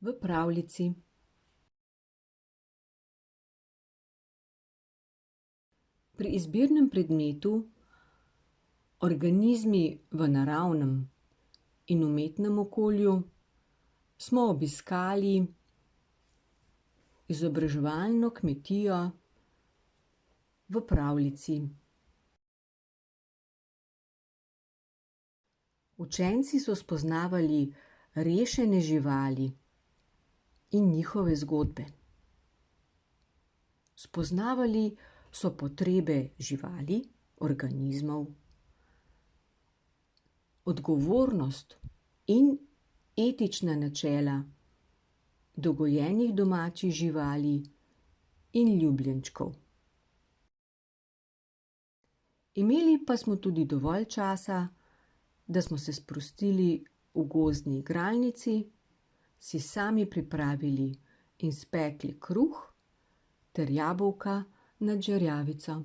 V pravljici. Pri izbirnem predmetu Organizmi v naravnem in umetnem okolju smo obiskali izobraževalno kmetijo v pravljici. Učenci so spoznavali rešene živali in njihove zgodbe. Spoznavali so potrebe živali, organizmov, odgovornost in etična načela do gojenih domačih živali in ljubljenčkov. Imeli pa smo tudi dovolj časa, da smo se sprostili v gozdni igralnici, si sami pripravili in spekli kruh ter jabolka nad žerjavico.